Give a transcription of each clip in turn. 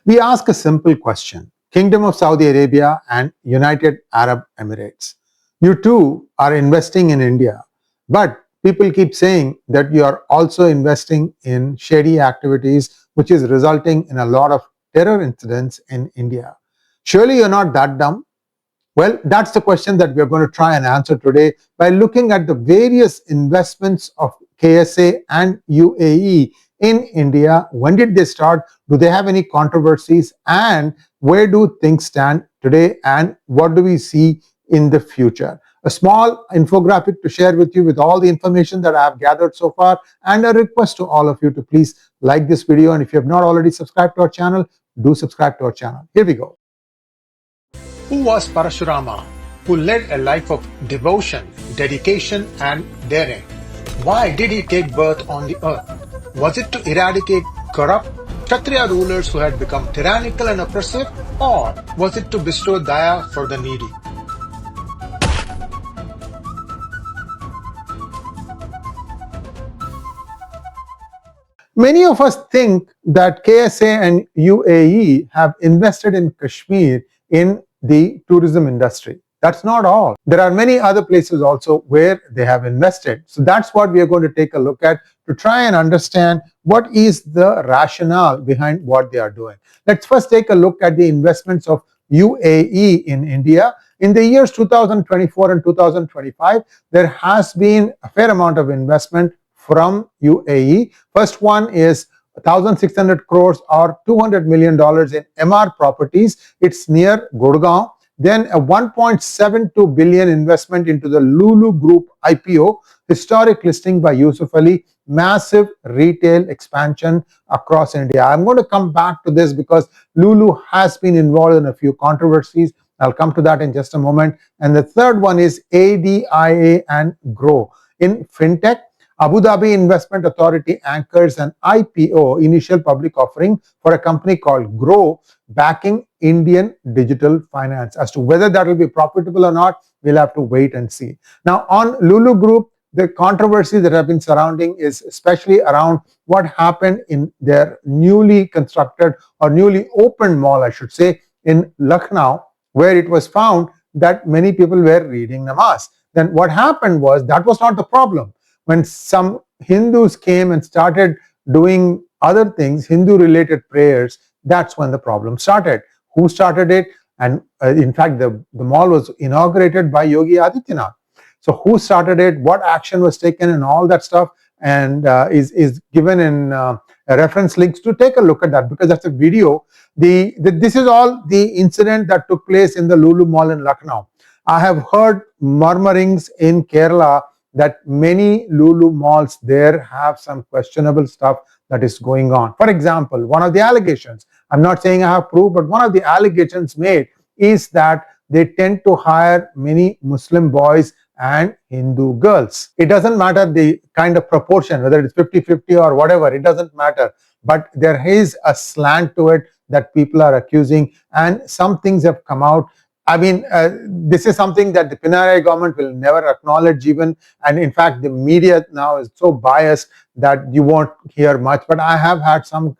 We ask a simple question. Kingdom of Saudi Arabia and United Arab Emirates. You too are investing in India, but people keep saying that you are also investing in shady activities, which is resulting in a lot of terror incidents in India. Surely you're not that dumb? Well, that's the question that we're going to try and answer today by looking at the various investments of KSA and UAE in India. When did they start? Do they have any controversies? And where do things stand today? And what do we see in the future? A small infographic to share with you with all the information that I have gathered so far, and a request to all of you to please like this video. And if you have not already subscribed to our channel, do subscribe to our channel. Here we go. Who was Parashurama, who led a life of devotion, dedication, and daring? Why did he take birth on the earth? Was it to eradicate corrupt Kshatriya rulers who had become tyrannical and oppressive, or was it to bestow daya for the needy? Many of us think that KSA and UAE have invested in Kashmir in the tourism industry. That's not all. There are many other places also where they have invested. So that's what we are going to take a look at to try and understand what is the rationale behind what they are doing. Let's first take a look at the investments of UAE in India. In the years 2024 and 2025, there has been a fair amount of investment from UAE. First one is 1,600 crores or $200 million in MR properties. It's near Gurgaon. Then a 1.72 billion investment into the Lulu Group IPO, historic listing by 𝗟𝗡𝗍𝗍, massive retail expansion across India. I'm going to come back to this because Lulu has been involved in a few controversies. I'll come to that in just a moment. And the third one is ADIA and Grow in fintech. Abu Dhabi Investment Authority anchors an IPO, initial public offering, for a company called Grow, backing Indian digital finance. As to whether that will be profitable or not, we'll have to wait and see. Now, on Lulu Group, the controversy that have been surrounding is especially around what happened in their newly constructed or newly opened mall, I should say, in Lucknow, where it was found that many people were reading namaz. Then what happened was, that was not the problem. When some Hindus came and started doing other things, Hindu-related prayers, that's when the problem started. Who started it? And in fact, the mall was inaugurated by Yogi Adityanath. So who started it? What action was taken and all that stuff, and is given in reference links to take a look at that, because that's a video. This is all the incident that took place in the Lulu Mall in Lucknow. I have heard murmurings in Kerala that many Lulu malls there have some questionable stuff that is going on. For example, one of the allegations, I'm not saying I have proof, but one of the allegations made is that they tend to hire many Muslim boys and Hindu girls. It doesn't matter the kind of proportion, whether it's 50-50 or whatever, it doesn't matter. But there is a slant to it that people are accusing, and some things have come out. I mean, this is something that the Pinarayi government will never acknowledge even, and in fact, the media now is so biased that you won't hear much. But I have had some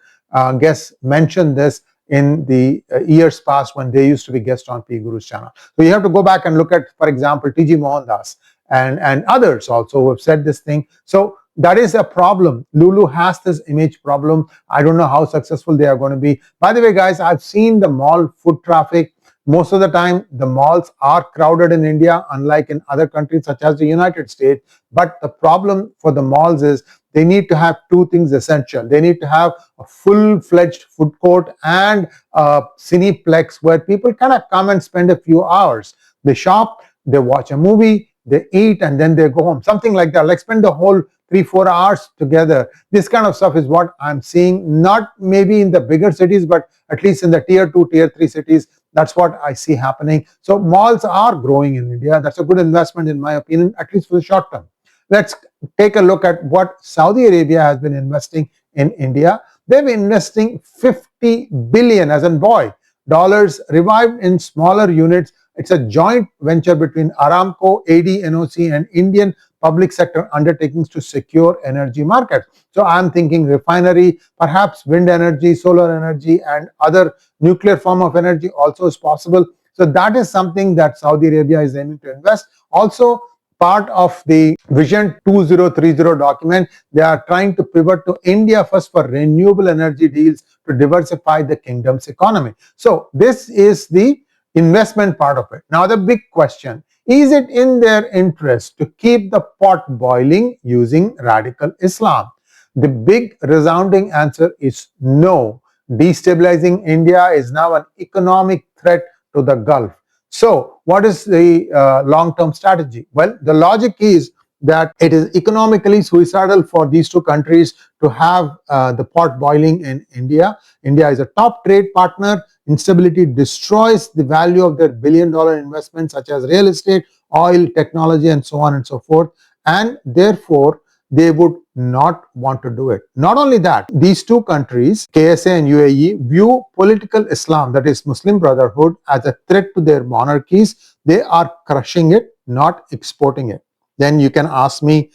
guests mention this in the years past when they used to be guests on PGurus channel. So you have to go back and look at, for example, T.G. Mohandas and others also who have said this thing. So that is a problem. Lulu has this image problem. I don't know how successful they are going to be. By the way, guys, I've seen the mall foot traffic. Most of the time, the malls are crowded in India, unlike in other countries such as the United States. But the problem for the malls is they need to have two things essential. They need to have a full-fledged food court and a cineplex where people kind of come and spend a few hours. They shop, they watch a movie, they eat, and then they go home. Something like that. Like spend the whole 3-4 hours together. This kind of stuff is what I'm seeing, not maybe in the bigger cities, but at least in the tier 2, tier 3 cities. That's what I see happening. So malls are growing in India. That's a good investment in my opinion, at least for the short term. Let's take a look at what Saudi Arabia has been investing in India. They've been investing 50 billion, as in boy, dollars, revived in smaller units. It's a joint venture between Aramco, AD, NOC, and Indian public sector undertakings to secure energy markets. So I'm thinking refinery, perhaps wind energy, solar energy, and other nuclear form of energy also is possible. So that is something that Saudi Arabia is aiming to invest. Also, part of the Vision 2030 document, they are trying to pivot to India first for renewable energy deals to diversify the kingdom's economy. So this is the investment part of it. Now the big question, is it in their interest to keep the pot boiling using radical Islam? The big resounding answer is no. Destabilizing India is now an economic threat to the Gulf. So what is the long-term strategy? Well, the logic is that it is economically suicidal for these two countries to have the pot boiling in India. India is a top trade partner. Instability destroys the value of their billion-dollar investments such as real estate, oil, technology, and so on and so forth. And therefore, they would not want to do it. Not only that, these two countries, KSA and UAE, view political Islam, that is Muslim Brotherhood, as a threat to their monarchies. They are crushing it, not exporting it. Then you can ask me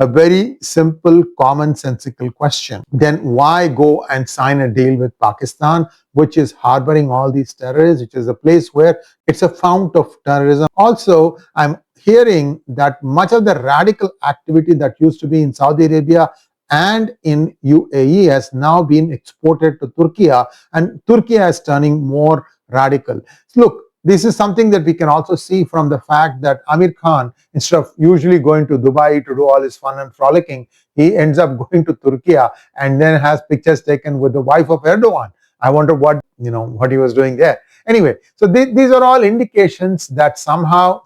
a very simple, commonsensical question. Then why go and sign a deal with Pakistan, which is harboring all these terrorists, which is a place where it's a fount of terrorism? Also, I'm hearing that much of the radical activity that used to be in Saudi Arabia and in UAE has now been exported to Turkey, and Turkey is turning more radical. Look, this is something that we can also see from the fact that Amir Khan, instead of usually going to Dubai to do all his fun and frolicking, he ends up going to Turkey and then has pictures taken with the wife of Erdogan. I wonder what he was doing there. Anyway, so these are all indications that somehow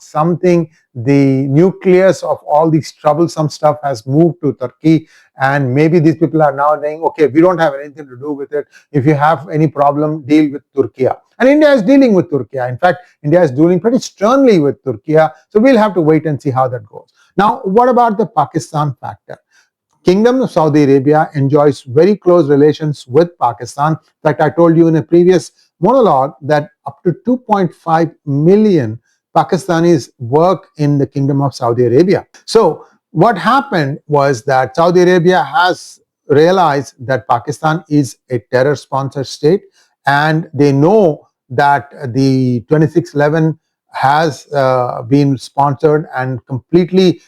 the nucleus of all this troublesome stuff has moved to Turkey, and maybe these people are now saying, okay, we don't have anything to do with it. If you have any problem, deal with Turkey. And India is dealing with Turkey. In fact, India is dealing pretty sternly with Turkey. So we'll have to wait and see how that goes. Now, what about the Pakistan factor? Kingdom of Saudi Arabia enjoys very close relations with Pakistan. In fact, I told you in a previous monologue that up to 2.5 million Pakistanis work in the Kingdom of Saudi Arabia. So what happened was that Saudi Arabia has realized that Pakistan is a terror-sponsored state, and they know that the 26/11 has been sponsored and completely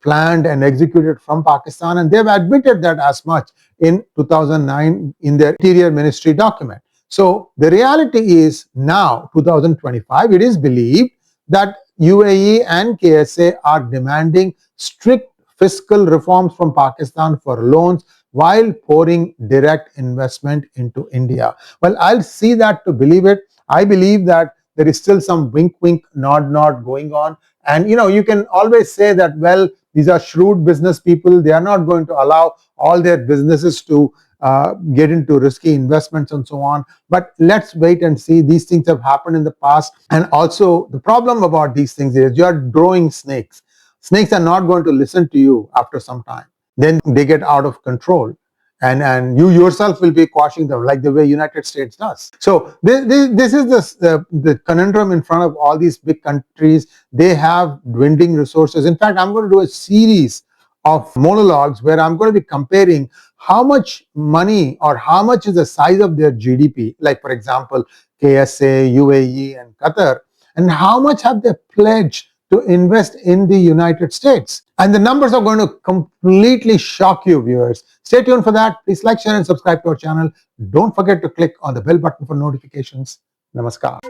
planned and executed from Pakistan, and they've admitted that as much in 2009 in their Interior Ministry document. So the reality is now, 2025, it is believed that UAE and KSA are demanding strict fiscal reforms from Pakistan for loans while pouring direct investment into India. Well, I'll see that to believe it. I believe that there is still some wink, wink, nod, nod going on. And you can always say that, well, these are shrewd business people. They are not going to allow all their businesses to get into risky investments and so on. But let's wait and see. These things have happened in the past. And also, the problem about these things is you are drawing snakes. Snakes are not going to listen to you after some time. Then they get out of control. And you yourself will be quashing them like the way United States does. So this is the conundrum in front of all these big countries. They have dwindling resources. In fact, I'm going to do a series of monologues where I'm going to be comparing how much money or how much is the size of their GDP, like for example, KSA, UAE, and Qatar, and how much have they pledged to invest in the United States. And the numbers are going to completely shock you, viewers. Stay tuned for that. Please like, share, and subscribe to our channel. Don't forget to click on the bell button for notifications. Namaskar.